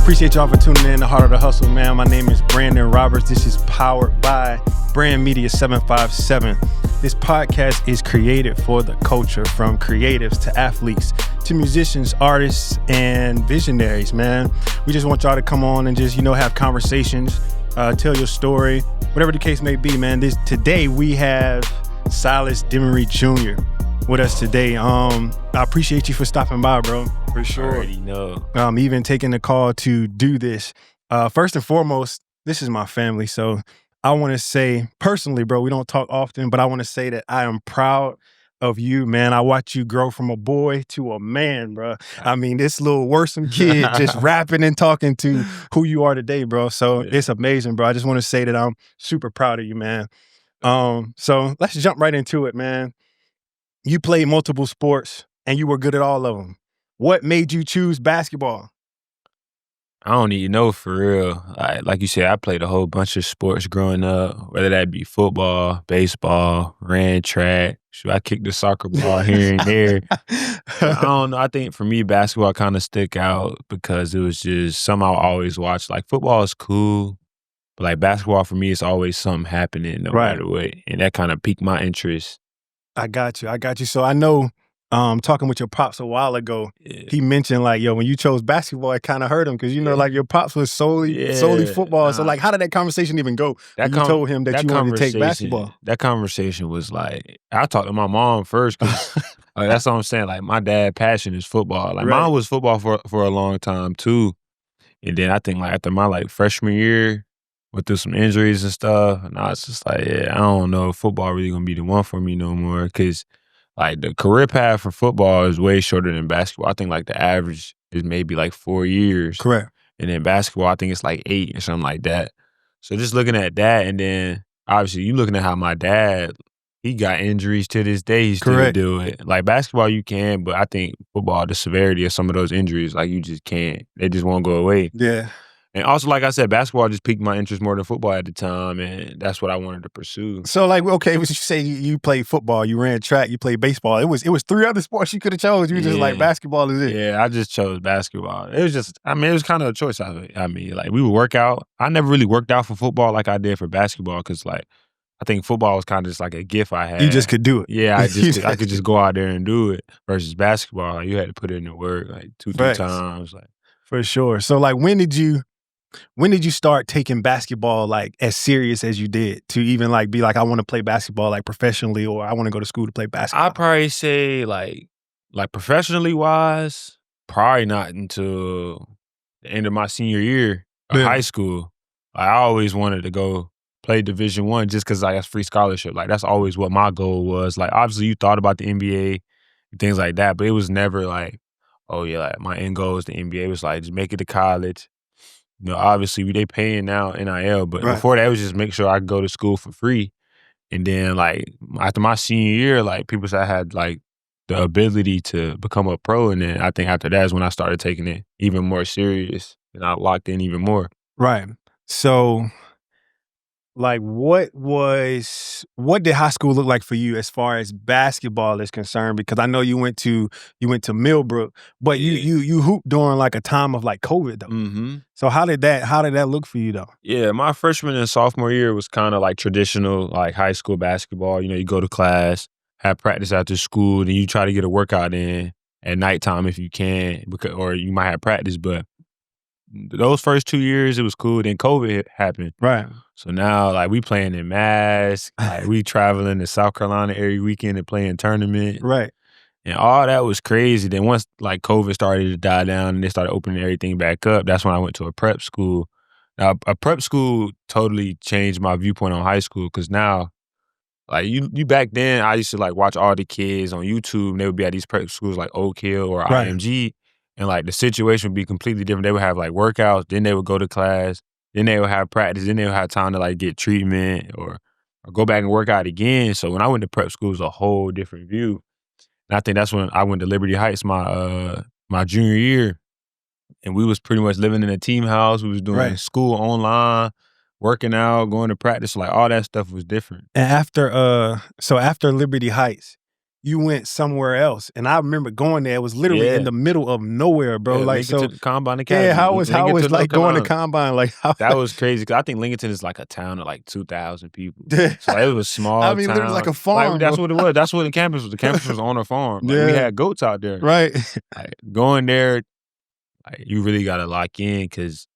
Appreciate y'all for tuning in to Heart of the Hustle, man. My name is Brandon Roberts. This is powered by Brand Media 757. This podcast is created for the culture, from creatives to athletes to musicians, artists, and visionaries, man. We just want y'all to come on and just, have conversations, tell your story, whatever the case may be, man. Today we have Silas Demary Jr. with us today. I appreciate you for stopping by, bro. For sure. I already know. Even taking the call to do this. First and foremost, this is my family. So I want to say personally, bro, we don't talk often, but I want to say that I am proud of you, man. I watched you grow from a boy to a man, bro. I mean, this little worrisome kid just rapping and talking to who you are today, bro. So It's amazing, bro. I just want to say that I'm super proud of you, man. So let's jump right into it, man. You played multiple sports and you were good at all of them. What made you choose basketball? I don't even know, for real. Like you said, I played a whole bunch of sports growing up, whether that be football, baseball, ran track. I kicked the soccer ball here and there. I don't know. I think for me, basketball kind of stuck out because it was just something I always watched. Like, football is cool, but like basketball for me, it's always something happening no matter what. And that kind of piqued my interest. I got you. So I know, talking with your pops a while ago, he mentioned when you chose basketball, it kind of hurt him because your pops was solely football. So how did that conversation even go? You told him that you wanted to take basketball. That conversation was like, I talked to my mom first because that's what I'm saying. Like, my dad's passion is football. Like, mine was football for a long time too, and then I think after my freshman year, went through some injuries and stuff, and I was just like, I don't know if football really gonna be the one for me no more because the career path for football is way shorter than basketball. I think the average is maybe 4 years. Correct. And then basketball, I think it's 8 or something like that. So just looking at that, and then obviously you looking at how my dad, he got injuries to this day, he still do it. Basketball you can, but I think football, the severity of some of those injuries, you just can't. They just won't go away. Yeah. And also, like I said, basketball just piqued my interest more than football at the time, and that's what I wanted to pursue. So, okay, you say you played football, you ran track, you played baseball. It was 3 other sports you could have chose. You just basketball is it. Yeah, I just chose basketball. It was just, it was kind of a choice. We would work out. I never really worked out for football like I did for basketball because, I think football was kind of just a gift I had. You just could do it. Yeah, I could just go out there and do it. Versus basketball, you had to put in the work 2-3 times. For sure. So, when did you start taking basketball as serious as you did to even be I want to play basketball professionally, or I want to go to school to play basketball? I'd probably say professionally wise, probably not until the end of my senior year of high school. I always wanted to go play Division I just because that's free scholarship. That's always what my goal was. Obviously you thought about the NBA and things like that, but it was never my end goal is the NBA. It was just make it to college. Obviously they paying now NIL, but before that it was just make sure I could go to school for free. And then after my senior year, people said I had the ability to become a pro, and then I think after that is when I started taking it even more serious and I locked in even more. Right. So what did high school look like for you as far as basketball is concerned? Because I know you went to Millbrook, but you hooped during a time of COVID though. Mm-hmm. So how did that look for you though? Yeah, my freshman and sophomore year was kind of traditional high school basketball. You go to class, have practice after school, then you try to get a workout in at nighttime if you can, or you might have practice. But those first 2 years, it was cool. Then COVID happened. Right. So now, we playing in masks. We traveling to South Carolina every weekend and playing tournament. Right. And all that was crazy. Then once, COVID started to die down and they started opening everything back up, that's when I went to a prep school. Now, a prep school totally changed my viewpoint on high school because now, you back then, I used to, watch all the kids on YouTube, and they would be at these prep schools like Oak Hill or IMG. And the situation would be completely different. They would have workouts, then they would go to class, then they would have practice, then they would have time to get treatment or go back and work out again. So when I went to prep school, it was a whole different view. And I think that's when I went to Liberty Heights my junior year. And we was pretty much living in a team house. We was doing school online, working out, going to practice. All that stuff was different. And after Liberty Heights, you went somewhere else. And I remember going there. It was literally in Yeah. the middle of nowhere, bro. Yeah, Like, Lincoln so Combine yeah, Academy, how was Lincoln, North like going to Carolina. combine? Like how That was crazy 'cause I think Lincoln is like a town of like 2,000 people. Yeah. So, like, it was a I small mean, literally like town. a Like, farm, that's bro. what it was. That's what the campus was. The campus was on a farm. Like, we Yeah. had goats out there. Right. Like, going there, like, you really gotta lock in because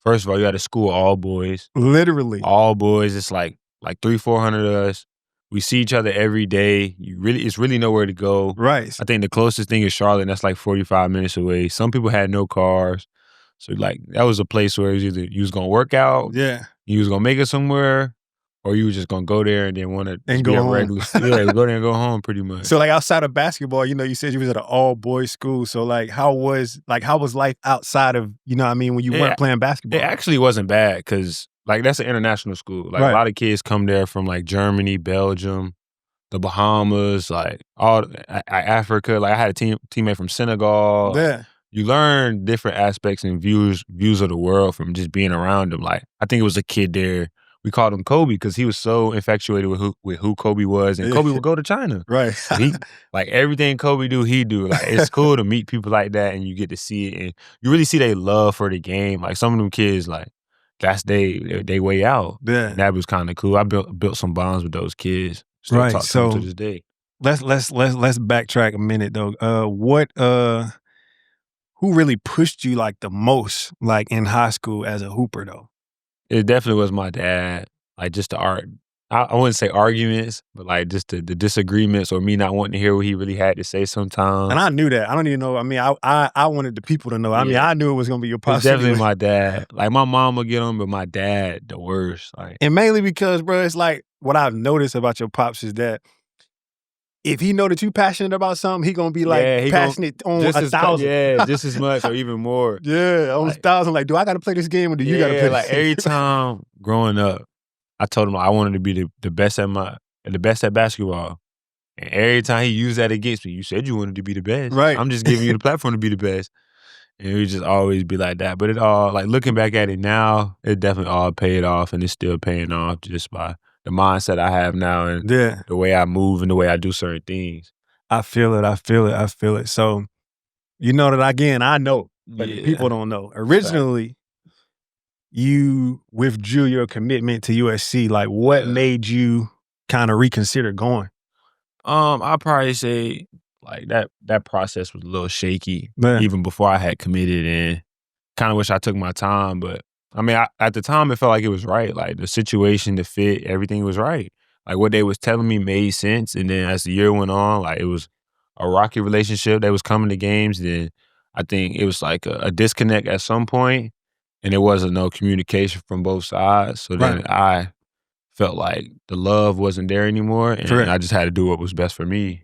first of all, you had a school all boys. Literally. All boys. It's like 300-400 of us. We see each other every day. It's really nowhere to go. Right. I think the closest thing is Charlotte, and that's like 45 minutes away. Some people had no cars. So, like, that was a place where it was either you was gonna work out, Yeah. you was gonna make it somewhere, or you was just gonna go there and then wanna And just be go a home. regular yeah, go there and go home pretty much. So like outside of basketball, you said you was at an all boys school. So like how was life outside of, what I mean, when you weren't It playing it basketball? actually wasn't bad because, like, that's an international school. Like, a Right. lot of kids come there from, like, Germany, Belgium, the Bahamas, like, all Africa. Like, I had a teammate from Senegal. Like, Yeah. you learn different aspects and views of the world from just being around them. Like, I think it was a kid there. We called him Kobe because he was so infatuated with who Kobe was, and Kobe would go to China. Right. So he like everything Kobe do, he do. Like, it's cool to meet people like that, and you get to see it, and you really see their love for the game. Like, some of them kids, like, that's they way out. Yeah. And that was kind of cool. I built some bonds with those kids. Still Right. talk to them to So this day. let's backtrack a minute though. Who really pushed you like the most, like in high school as a hooper though? It definitely was my dad. Like, just the art. I wouldn't say arguments, but like just the disagreements or me not wanting to hear what he really had to say sometimes. And I knew that. I don't even know. I mean, I wanted the people to know. I mean, Yeah. I knew it was gonna be your It's pops definitely anyway. my dad. Like, my mom would get on, but my dad, the worst. Like, And mainly because, bro, it's like what I've noticed about your pops is that if he know that you passionate about something, he gonna be like yeah, he passionate on just 1,000. yeah, just as much or even more. Yeah, on Like, 1,000. Like, do I gotta play this game or do you gotta play like this every game? time growing up, I told him I wanted to be the best at basketball. And every time he used that against me, you said you wanted to be the best. Right. I'm just giving you the platform to be the best. And it would just always be like that. But it all, like, looking back at it now, it definitely all paid off, and it's still paying off just by the mindset I have now and Yeah. the way I move and the way I do certain things. I feel it. So, you know that again, I know, but the people Yeah. don't know. Originally, you withdrew your commitment to USC. Like, what Yeah. made you kind of reconsider going? I'll probably say like that process was a little shaky Man. even before I had committed, and kind of wish I took my time. But I mean, at the time, it felt like it was right. Like, the situation, the fit, everything was right. Like, what they was telling me made sense. And then as the year went on, like, it was a rocky relationship. They was coming to games. Then I think it was like a disconnect at some point, and there wasn't no communication from both sides. So then Right. I felt like the love wasn't there anymore, and Correct. I just had to do what was best for me.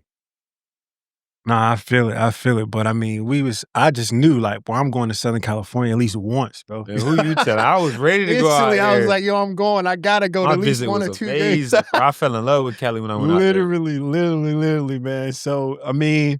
Nah, I feel it. But I mean, I just knew like, well, I'm going to Southern California at least once, bro. And who you telling? I was ready to go out Instantly, I was there. like, yo, I'm going. I gotta go to My at least visit one was or 2 days. amazing, bro. I fell in love with Cali when I went out there. Literally, man. So, I mean,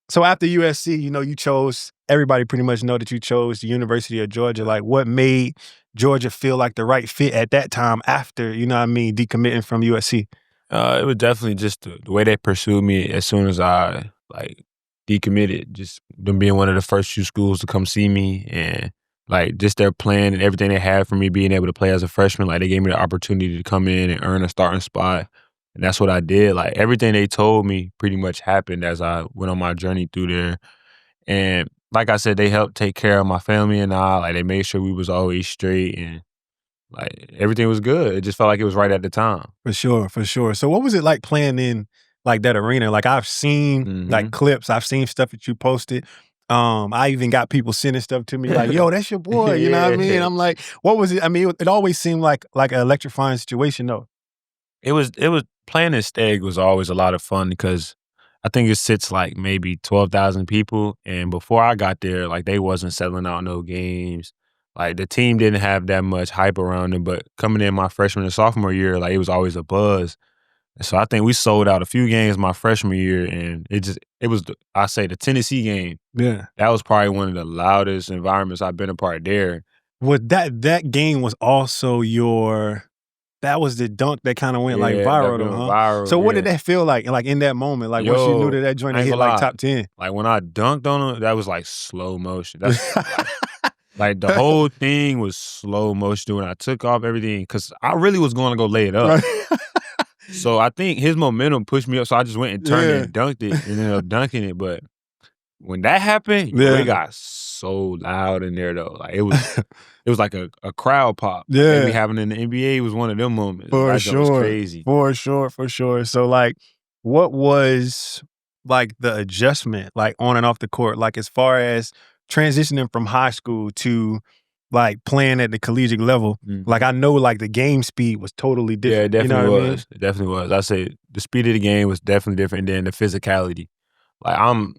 so after USC, you chose, everybody pretty much know that you chose the University of Georgia. Like, what made Georgia feel like the right fit at that time after, decommitting from USC? It was definitely just the way they pursued me as soon as I, like, decommitted. Just them being one of the first few schools to come see me, and like just their plan and everything they had for me being able to play as a freshman. Like, they gave me the opportunity to come in and earn a starting spot, and that's what I did. Like, everything they told me pretty much happened as I went on my journey through there. And like I said, they helped take care of my family and I. Like, they made sure we was always straight, and like everything was good. It just felt like it was right at the time. For sure. So what was it like playing in like that arena? Like, I've seen like clips, I've seen stuff that you posted. I even got people sending stuff to me like, yo, that's your boy. You know what I mean? Yeah. I'm like, what was it? I mean, it always seemed like an electrifying situation though. It was playing in Steg was always a lot of fun because I think it sits like maybe 12,000 people, and before I got there, like, they wasn't selling out no games. Like, the team didn't have that much hype around them, but coming in my freshman and sophomore year, like, it was always a buzz. And so I think we sold out a few games my freshman year, and it was I say the Tennessee game. Yeah. That was probably one of the loudest environments I've been a part of there. Well, that game was also your That was the dunk that kinda went, like, Yeah, that viral though, went huh? viral, So what did yeah. that feel like, in that moment? Like, once you knew Yo, that that joint I had ain't hit, gonna like, lie. top 10? Like, when I dunked on him, that was, like, slow motion. That's like, the whole thing was slow motion when I took off everything because I really was gonna go lay it up. Right. So, I think his momentum pushed me up, so I just went and turned it Yeah. and dunked it and ended up dunking it, but when that happened, yo, it Yeah. got so loud in there, though. Like, it was like a crowd pop. Like, they be Yeah. having in the NBA, was one of them moments. For That joint was sure. crazy. For sure, for sure. So, like, what was, like, the adjustment, like, on and off the court? Like, as far as transitioning from high school to, like, playing at the collegiate level? Like, Mhm. I know, like, the game speed was totally Yeah, it different, you know definitely what I mean? was. It definitely was. I say the speed of the game was definitely different than the physicality. Like, I'm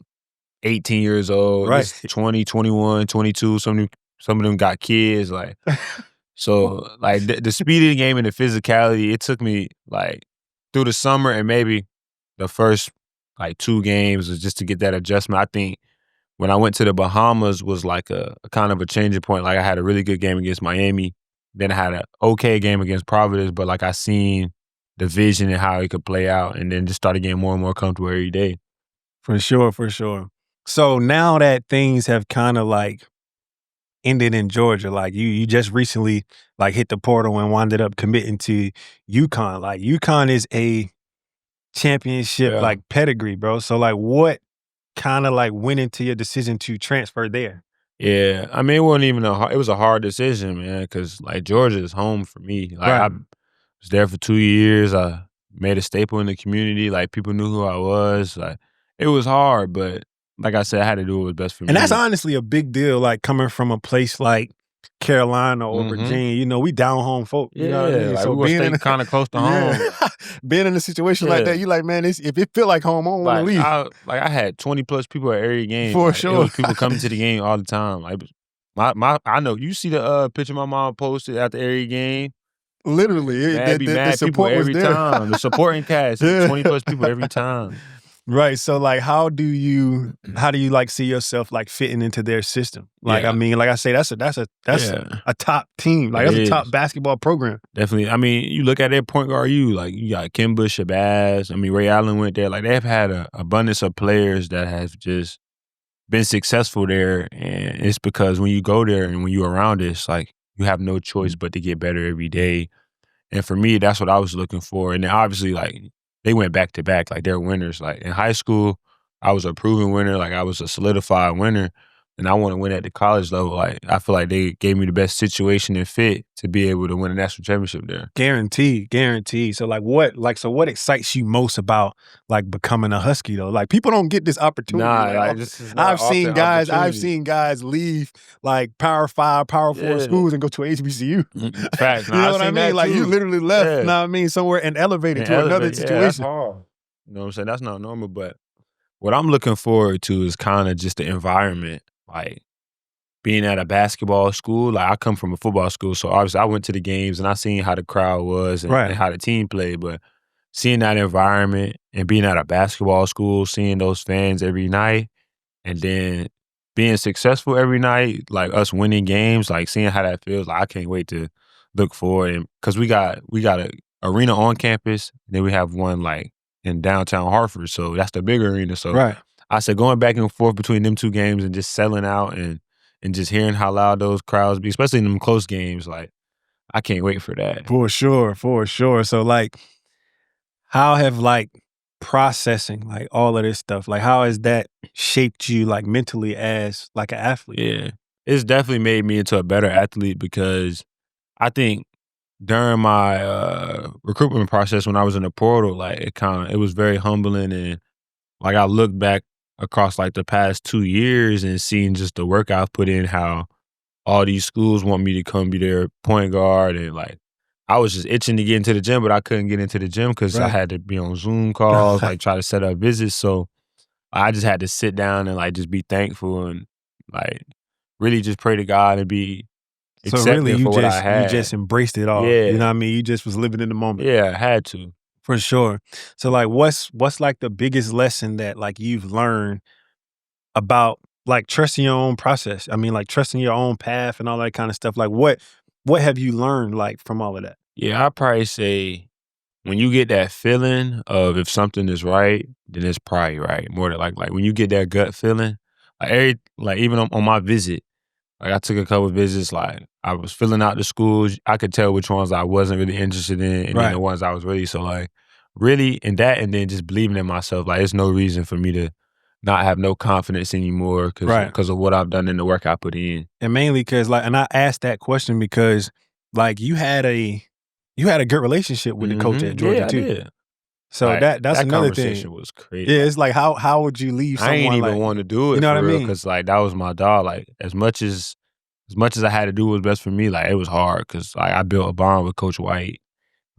18 years old. Right. This 20, 21, 22. Some of them got kids. Like, so like the speed of the game and the physicality, it took me like through the summer and maybe the first like 2 games was just to get that adjustment. I think when I went to the Bahamas was like a kind of a changing point. Like I had a really good game against Miami. Then I had an okay game against Providence, but like I seen the vision and how it could play out and then just started getting more and more comfortable every day. For sure, for sure. So, now that things have kinda, like, ended in Georgia, like, you just recently, like, hit the portal and wound up committing to UConn. Like, UConn is a championship, Yeah. like, pedigree, bro. So, like, what kinda, like, went into your decision to transfer there? Yeah, I mean, it wasn't even it was a hard decision, man, because like Georgia is home for me. Like I Right. was there for 2 years. I made a staple in the community. Like people knew who I was. Like it was hard, but like I said, I had to do what was best for And that's me. honestly a big deal, like, coming from a place like Carolina or Hmm. Virginia, we down home folk, you know what I Yeah, mean? like we So want to being in stay a kind of close to yeah, home. being in a situation like Yeah, that, you like, "Man, if it feel like home, I don't wanna like leave." I had 20 plus people at every game. For Like it sure. was people coming to the game all the time. Like my I know you see the picture my mom posted after every game. Literally, Mad be the mad people support was every there. time. The supporting cast, Yeah. 20 plus people every time. Right, so, like, how do you, like, see yourself, like, fitting into their system? Like, I Yeah, mean, like I say, that's yeah, a top team, like, it that's a top is. basketball program. Definitely. I mean, you look at their point guard, you got Kimba, Shabazz. I mean, Ray Allen went there. Like they've had a abundance of players that have just been successful there, and it's because when you go there and when you're around it, it's like you have no choice but to get better every day. And for me, that's what I was looking for. And then obviously, like they went back to back, like they're winners. Like in high school, I was a proven winner, like I was a solidified winner. And I want to win at the college level. Like I feel like they gave me the best situation and fit to be able to win a national championship there. Guaranteed, guaranteed. So, what excites you most about, like, becoming a Husky, though? Like, people don't get this opportunity, Nah, like, like often. this is not I've often seen guys I've opportunity. seen guys leave, like, Power 5, Power 4 Yeah. schools and go to a HBCU. Facts. You Nah, know I what I seen mean? that Like, you too. literally left, Yeah. know what I mean, somewhere and elevated And to another elevate. Yeah, that's situation. hard. You know what I'm saying? That's not normal. But what I'm looking forward to is kind of just the environment. Like being at a basketball school, like I come from a football school, so obviously I went to the games and I seen how the crowd was and Right. how the team played. But seeing that environment and being at a basketball school, seeing those fans every night, and then being successful every night, like us winning games, like seeing how that feels, like I can't wait to look forward. And because we got a arena on campus, then we have one like in downtown Hartford, so that's the bigger arena. So Right. I said going back and forth between them 2 games and just selling out and just hearing how loud those crowds be, especially in them close games, like I can't wait for that. For sure, for sure. So, like, how have, like, processing, like, all of this stuff, like, how has that shaped you, like, mentally as, like, an athlete? Yeah, it's definitely made me into a better athlete because I think during my recruitment process when I was in the portal, like it was very humbling and like I look back across like the past 2 years and seeing just the work I've put in, how all these schools want me to come be their point guard and like I was just itching to get into the gym, but I couldn't get into the gym because I Right. had to be on Zoom calls, like try to set up visits. So I just had to sit down and like just be thankful and like really just pray to God and be So, really, accepting you for what I just you just had. embraced it all, you Yeah. know what I mean? You just was living in the moment. Yeah, I had to. For sure. So, like, what's, like, the biggest lesson that, like, you've learned about, like, trusting your own process? I mean, like, trusting your own path and all that kinda stuff. Like, what have you learned, like, from all of that? Yeah, I'd probably say when you get that feeling of if something is right, then it's probably right. More than like when you get that gut feeling, like even on my visit, like I took a couple visits, like I was filling out the schools. I could tell which ones I wasn't really interested in, and then Right, the ones I was really so like really in that, and then just believing in myself. Like, there's no reason for me to not have no confidence anymore because right. of what I've done and the work I put in. And mainly because like, and I asked that question because like you had a good relationship with the coach at Georgia Yeah, I too. did. So Like that's that another thing. conversation was crazy. Yeah, Like it's like how would you leave I ain't someone even like want to do you it know what I for real mean? because like that was my dog. Like as much as I had to do what was best for me, like it was hard because like I built a bond with Coach White.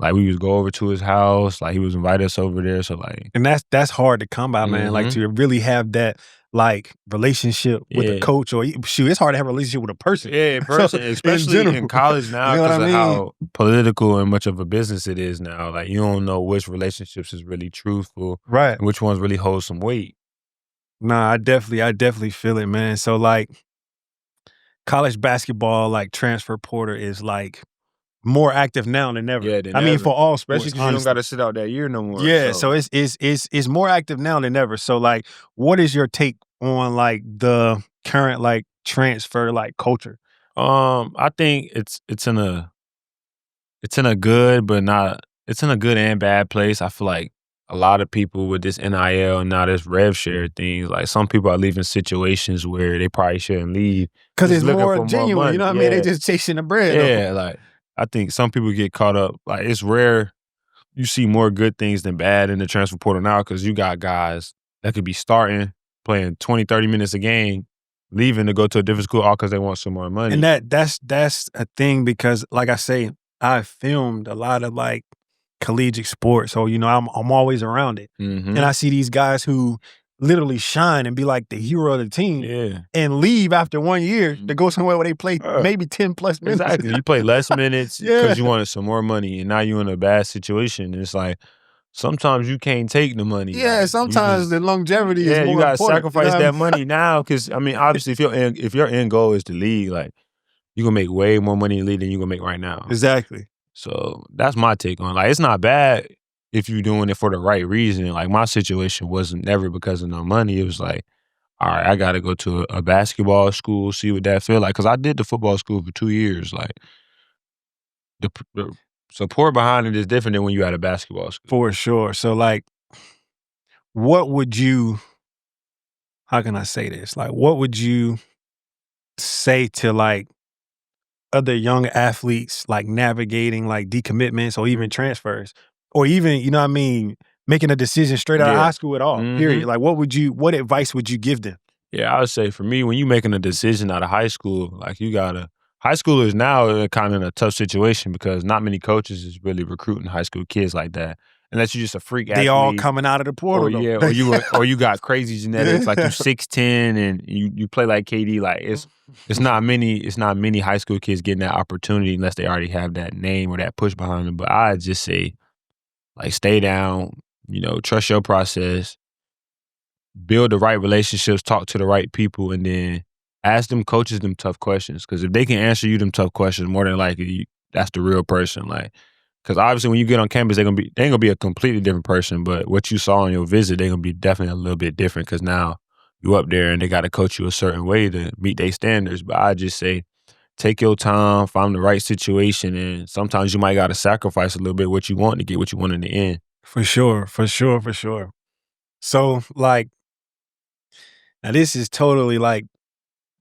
Like we would go over to his house, like he was invite us over there. So like, And that's hard to come by, man. Like hmm to really have that like relationship with a yeah, coach shoot, it's hard to have a relationship with a person. yeah, in So person, in especially in general, college you now know what because I of mean? how political and much of a business it is now. Like you don't know which relationships is really truthful Right. and which ones really hold some weight. Nah, I definitely feel it, man. So like college basketball, like transfer portal is like more active now than ever. Yeah, than I mean, ever. for all Especially sports, because you don't got honestly. to sit out that year no more. Yeah, so So it's more active now than ever. So like, what is your take on like the current like transfer like culture? I think it's in a good, but not it's in a good and bad place. I feel like a lot of people with this NIL and now this rev share things, like some people are leaving situations where they probably shouldn't leave, Because just it's looking more for more genuine. You money. know what I mean? They Yeah, just chasing the bread though. yeah. Like I think some people get caught up. Like it's rare you see more good things than bad in the transfer portal now because you got guys that could be starting, playing 20, 30 minutes a game, leaving to go to a different school all because they want some more And money. that's a thing because like I say, I filmed a lot of like collegiate sports. So, you know, I'm always around it. And Mm-hmm. I see these guys who literally shine and be like the hero of the team Yeah. and leave after 1 year to go Mhm. somewhere where they play maybe 10 plus minutes. Exactly. You play less minutes Yeah. because you wanted some more money, and now you're in a bad situation. It's like sometimes you can't take the money. Yeah, Like you sometimes the just, longevity is yeah, you more gotta important. You know sacrifice what I that mean? money now. Because I mean, obviously, if your end goal is to league, like you gonna make way more money in league than you gonna make right now. Exactly. So that's my take on it. Like it's not bad if you're doing it for the right reason. Like my situation wasn't never because of no money. It was like, all right, I got to go to a basketball school, see what that feel like. Because I did the football school for 2 years. Like the support behind it is different than when you at a basketball school. For sure. So like what would you how can I say this? Like what would you say to like other young athletes like navigating like decommitments or even transfers or even, you know what I mean, making a decision straight out of Yeah. high school at all, period. Mhm. Like what advice would you give them? Yeah, I would say for me, when you making a decision out of high school, like you gotta high schoolers now are kind of in a tough situation because not many coaches is really recruiting high school kids like that. Unless you're just a freak They all athlete. coming out of the Or portal though. yeah, or you got crazy genetics, like you 6'10" and you play like KD. Like it's not many high school kids getting that opportunity unless they already have that name or that push behind them. But I just say like stay down, trust your process, build the right relationships, talk to the right people, and then ask them coaches them tough questions. Because if they can answer you them tough questions, more than likely that's the real person. Like because obviously when you get on campus, they ain't gonna be a completely different person. But what you saw on your visit, they're gonna be definitely a little bit different because now you up there and they got to coach you a certain way to meet their standards. But I just say take your time, find the right situation, and sometimes you might got to sacrifice a little bit what you want to get what you want in the end. For sure, for sure, for sure. So like now this is totally like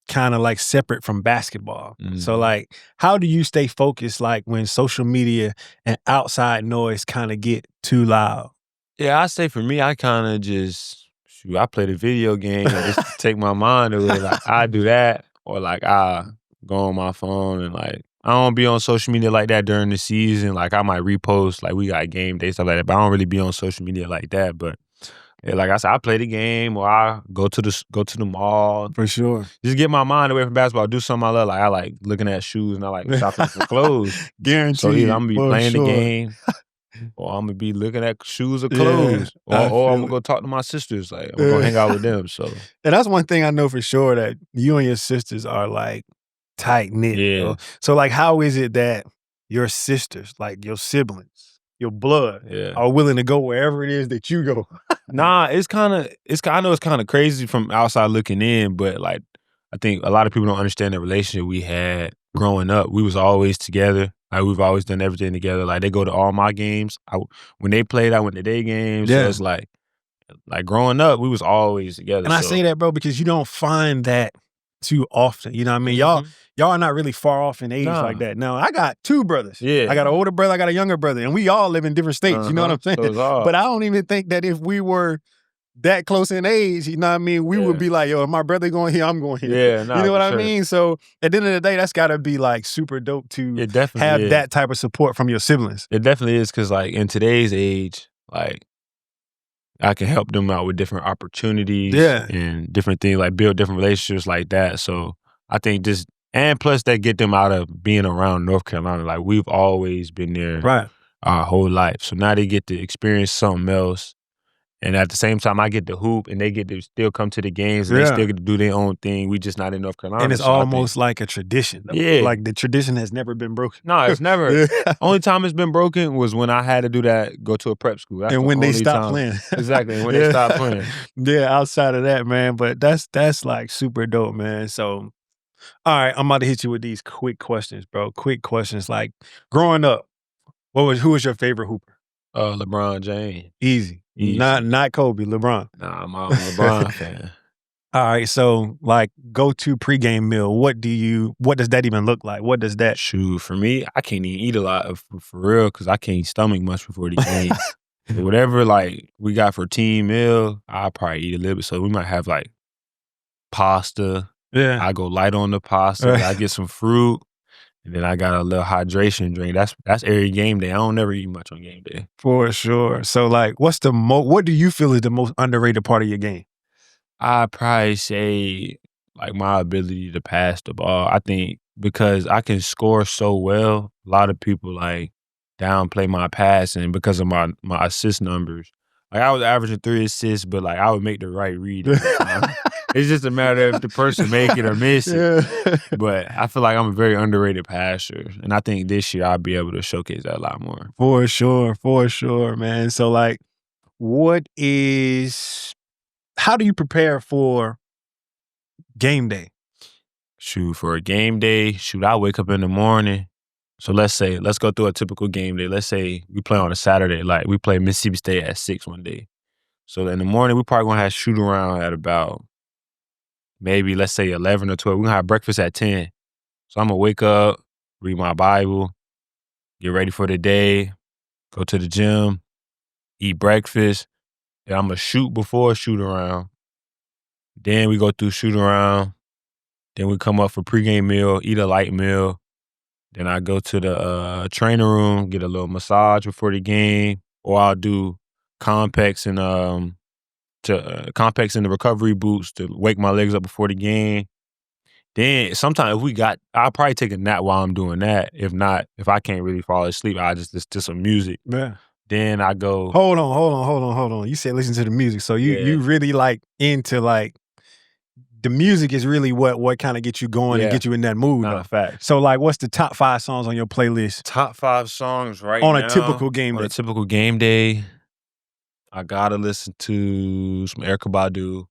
kind of like separate from basketball. So Mhm. like how do you stay focused like when social media and outside noise kind of get too loud? Yeah, I say for me, I kind of just shoot. I play the video game just to take my mind away. Like I do that, or like I go on my phone and like I don't be on social media like that during the season. Like I might repost, like we got game day stuff like that, but I don't really be on social media like that. But yeah, like I said, I play the game, or I go to the mall, For sure. just get my mind away from basketball. Do something I love. Like I like looking at shoes and I like shopping for clothes. So either I'm Guaranteed, gonna be for playing the sure. game or I'm gonna be looking at shoes or Yeah, clothes, I or I'm feel gonna it. go talk to my sisters. Like I'm gonna go Yeah. hang out with them. So And that's one thing I know for sure that you and your sisters are like tight knit, yeah, bro. So like how is it that your sisters, like your siblings, your blood, Yeah. are willing to go wherever it is that you go. Nah, I know it's kinda crazy from outside looking in, but, like, I think a lot of people don't understand the relationship we had growing up. We was always together. Like, we've always done everything together. Like, they go to all my games. When they played, I went to their games. So Yeah. it's like growing up, we was always together. And I So say that, bro, because you don't find that too often. You know what I mean? Y'all are not really far off in age like Nah. that. Now, I got 2 brothers. Yeah. I got an older brother, I got a younger brother, and we all live in different states. You know what I'm saying? So it's all But I don't even think that if we were that close in age, you know what I mean, we would be like, yo, if my brother going here, I'm going here. Yeah, nah, you know what for I sure. mean? So at the end of the day, that's gotta be like super dope to It definitely have is. that type of support from your siblings. It definitely is because, like, in today's age, like, I can help them out with different opportunities Yeah. and different things, like build different relationships like that. So I think just and plus that get them out of being around North Carolina. Like we've always been there Right. our whole life. So now they get to experience something else. And at the same time, I get to hoop and they get to still come to the games and they Yeah. still get to do their own thing. We just not in North Carolina. And it's So I think- almost like a tradition, though. Yeah. Like the tradition has never been broken. No, it's never. Yeah. Only time it's been broken was when I had to do that, go to a prep school. That's And the when they only stopped time. playing. Exactly. And when they stopped playing. Yeah, outside of that, man. But that's like super dope, man. So, all right, I'm about to hit you with these quick questions, bro. Quick questions. Like growing up, who was your favorite hooper? LeBron James. Easy. Easy. Not Kobe, LeBron. Nah, I'm a LeBron fan. All right, so like go to pregame meal. What does that even look like? What does that Shoot, for me, I can't even eat a lot for real because I can't stomach much before the game. But whatever like we got for team meal, I'll probably eat a little bit. So we might have like pasta. Yeah. I go light on the pasta. I get some fruit. And then I got a little hydration drink. That's every game day. I don't never eat much on game day. For sure. So like what do you feel is the most underrated part of your game? I'd probably say like my ability to pass the ball. I think because I can score so well, a lot of people like downplay my passing because of my assist numbers. Like I was averaging 3 assists, but like I would make the right read every time. It's just a matter if the person make it or miss it. Yeah. But I feel like I'm a very underrated passer. And I think this year I'll be able to showcase that a lot more. For sure, man. So like how do you prepare for game day? Shoot, for a game day, I wake up in the morning. So let's go through a typical game day. Let's say we play on a Saturday, like we play Mississippi State at 6 one day. So in the morning, we probably gonna have shoot around at about maybe let's say 11 or 12. We're gonna have breakfast at 10. So I'm gonna wake up, read my Bible, get ready for the day, go to the gym, eat breakfast. Then I'm gonna shoot before shoot around. Then we go through shoot around. Then we come up for pregame meal, eat a light meal. Then I go to the training room, get a little massage before the game, or I'll do complex and complex in the recovery boots to wake my legs up before the game. Then sometimes I'll probably take a nap while I'm doing that. If not, if I can't really fall asleep, I'll just listen to some music. Yeah. Then I go. Hold on. You said listen to the music. So you really like into like the music is really what kind of gets you going and get you in that mood. Nah, fact. So like what's the top 5 songs on your playlist? Top 5 songs right on now. a typical game day. On a typical game day, I gotta listen to some Erykah Badu.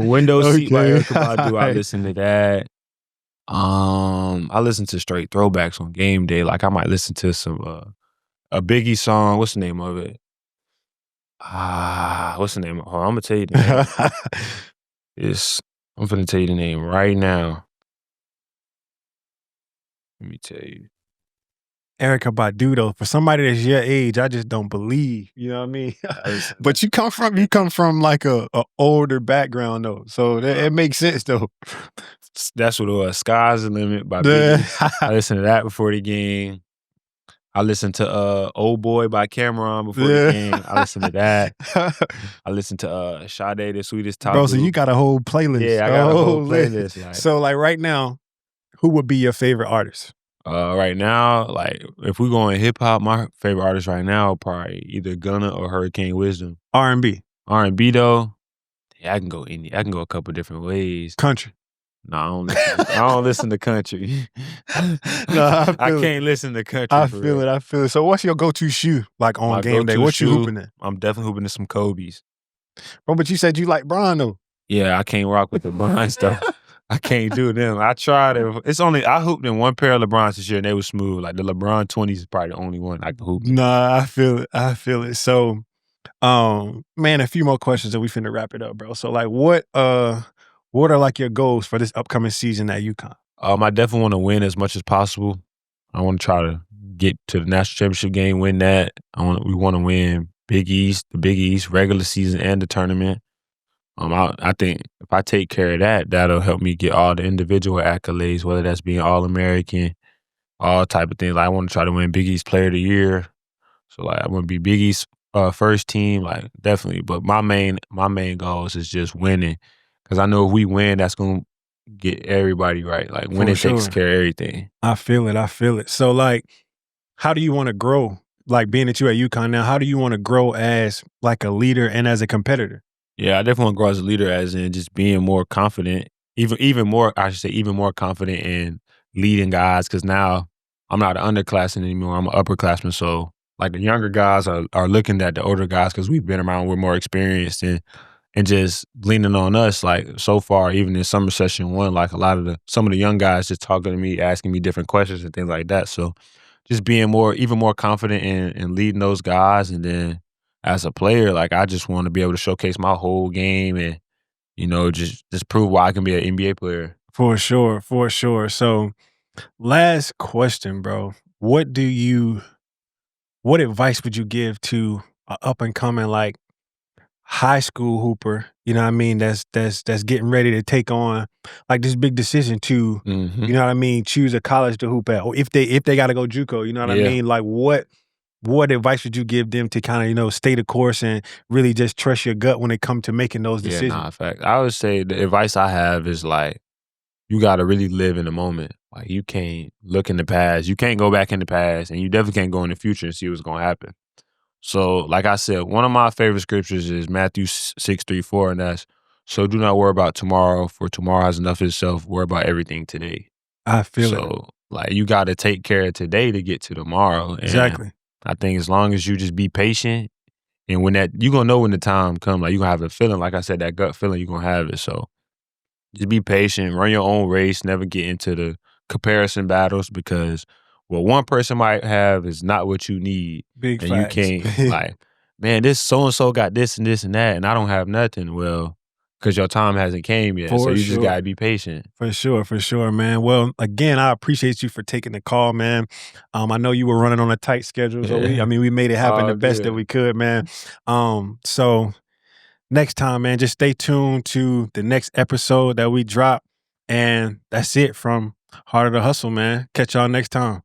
Window Seat by Erykah Badu. I listen to that. I listen to straight throwbacks on game day. Like I might listen to some a Biggie song. What's the name of it? What's the name? Hold on, I'm gonna tell you the name. I'm gonna tell you the name right now. Let me tell you. Erykah Badu, though, for somebody that's your age, I just don't believe. You know what I mean? But you come from like a older background though, so it makes sense though. That's what it was. Sky's the Limit by Biggie. I listened to that before the game. I listened to Old Boy by Cameron before the game. I listened to that. I listened to Sade, The Sweetest Taboo. Bro, so you got a whole playlist. Yeah, I got a whole playlist. Like, so like right now, who would be your favorite artist? Right now, like if we going hip hop, my favorite artist right now probably either Gunna or Hurricane Wisdom. R&B. R&B though, yeah, I can go a couple different ways. Country. No, I don't listen to country. No, I I feel it. can't listen to country I for feel real. it. I feel it. So what's your go-to shoe like on My game day? go-to What you shoe, hooping in? I'm definitely hooping to some Kobe's. Bro, but you said you like Bron though. Yeah, I can't rock with the LeBron stuff. I can't do them. I tried it. I hooped in one pair of LeBrons this year and they were smooth. Like the LeBron 20s is probably the only one I can hoop in. Nah, I feel it. I feel it. So, man, a few more questions and we finna wrap it up, bro. So like what are like your goals for this upcoming season at UConn? I definitely want to win as much as possible. I want to try to get to the national championship game, win that. We want to win the Big East, regular season and the tournament. I think if I take care of that, that'll help me get all the individual accolades, whether that's being All-American, all type of things. Like I want to try to win Big East Player of the Year. So like I want to be Big East first team, like definitely. But my main goals is just winning, because I know if we win, that's gonna get everybody right. Like For winning takes sure. care of everything. I feel it. I feel it. So like, how do you want to grow? Like being that you at UConn now, how do you want to grow as like a leader and as a competitor? Yeah, I definitely want to grow as a leader, as in just being more confident, even more. I should say even more confident in leading guys, because now I'm not an underclassman anymore. I'm an upperclassman. So like the younger guys are looking at the older guys because we've been around, we're more experienced, and just leaning on us. Like so far, even in summer session 1, like some of the young guys just talking to me, asking me different questions and things like that. So just being even more confident in leading those guys, and then as a player, like I just want to be able to showcase my whole game and just prove why I can be an NBA player. For sure. For sure. So last question, bro. What advice would you give to a up and coming like high school hooper, you know what I mean, that's getting ready to take on like this big decision to, Hmm. you know what I mean, choose a college to hoop at, or if they gotta go JUCO, you know what I Yeah. mean? Like what advice would you give them to kind of, stay the course and really just trust your gut when it comes to making those Yeah, decisions? nah, fact. I would say the advice I have is like you got to really live in the moment. Like you can't look in the past. You can't go back in the past, and you definitely can't go in the future and see what's going to happen. So, like I said, one of my favorite scriptures is Matthew 6:3-4, and that's, so do not worry about tomorrow, for tomorrow has enough of itself. Worry about everything today. I feel it. So, like, you got to take care of today to get to tomorrow. And Exactly. I think as long as you just be patient, and when you're going to know when the time comes, like, you're going to have a feeling, like I said, that gut feeling, you're going to have it. So, just be patient, run your own race, never get into the comparison battles, because what one person might have is not what you need. Big And you facts. can't like, man, this so and so got this and that, and I don't have nothing. Well, because your time hasn't came yet. So For you just gotta sure. be patient. For sure, man. Well, again, I appreciate you for taking the call, man. I know you were running on a tight schedule, so Yeah. we made it happen the All best that good. we could, man. So next time, man, just stay tuned to the next episode that we drop. And that's it from Heart of the Hustle, man. Catch y'all next time.